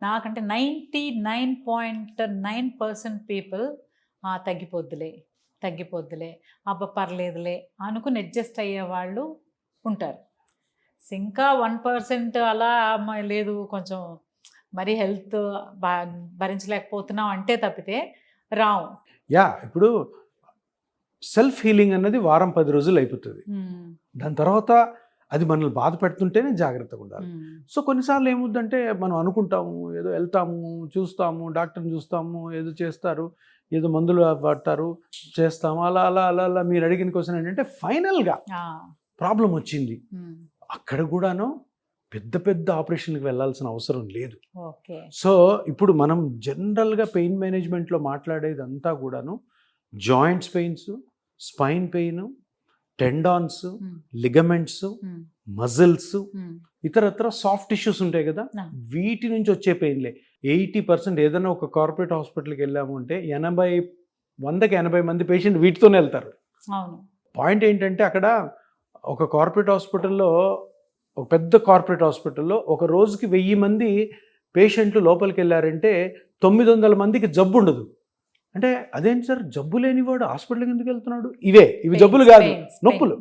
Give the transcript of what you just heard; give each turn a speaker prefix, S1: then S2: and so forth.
S1: నాకంటే 99.9% పీపుల్ తగ్గిపోద్దులే తగ్గిపోద్దులే అబ్బా పర్లేదులే అనుకుని అడ్జస్ట్ అయ్యే వాళ్ళు ఉంటారు. ఇంకా 1% అలా లేదు కొంచెం మరి హెల్త్ భరించలేకపోతున్నాం అంటే తప్పితే రావు.
S2: ఇప్పుడు సెల్ఫ్ హీలింగ్ అన్నది వారం 10 రోజులు అయిపోతుంది. దాని తర్వాత అది మనల్ని బాధ పెడుతుంటేనే జాగ్రత్తగా ఉండాలి. సో కొన్నిసార్లు ఏముందంటే మనం అనుకుంటాము, ఏదో వెళ్తాము, చూస్తాము, డాక్టర్ని చూస్తాము, ఏదో చేస్తారు, ఏదో మందులు పడతారు, చేస్తాము, అలా అలా అలా అలా. మీరు అడిగిన క్వశ్చన్ ఏంటంటే ఫైనల్గా ప్రాబ్లం వచ్చింది, అక్కడ కూడాను పెద్ద పెద్ద ఆపరేషన్కి వెళ్ళాల్సిన అవసరం లేదు. సో ఇప్పుడు మనం జనరల్గా పెయిన్ మేనేజ్మెంట్లో మాట్లాడేదంతా కూడాను joints pains, spine pain, tendons, ligaments, muscles, ఇతరత్ర సాఫ్ట్ టిష్యూస్ ఉంటాయి కదా, వీటి నుంచి వచ్చే పెయిన్లే 80%. ఏదైనా ఒక కార్పొరేట్ హాస్పిటల్కి వెళ్ళాము అంటే 100-80 మంది పేషెంట్ వీటితోనే వెళ్తారు. పాయింట్ ఏంటంటే అక్కడ ఒక కార్పొరేట్ హాస్పిటల్లో, ఒక పెద్ద కార్పొరేట్ హాస్పిటల్లో ఒక రోజుకి 1000 మంది పేషెంట్లు లోపలికి వెళ్ళారంటే 900 మందికి జబ్బు ఉండదు. అంటే అదేంటి సార్, జబ్బు లేనివాడు హాస్పిటల్కి ఎందుకు వెళ్తున్నాడు? ఇవి జబ్బులు కాదు, నొప్పులు.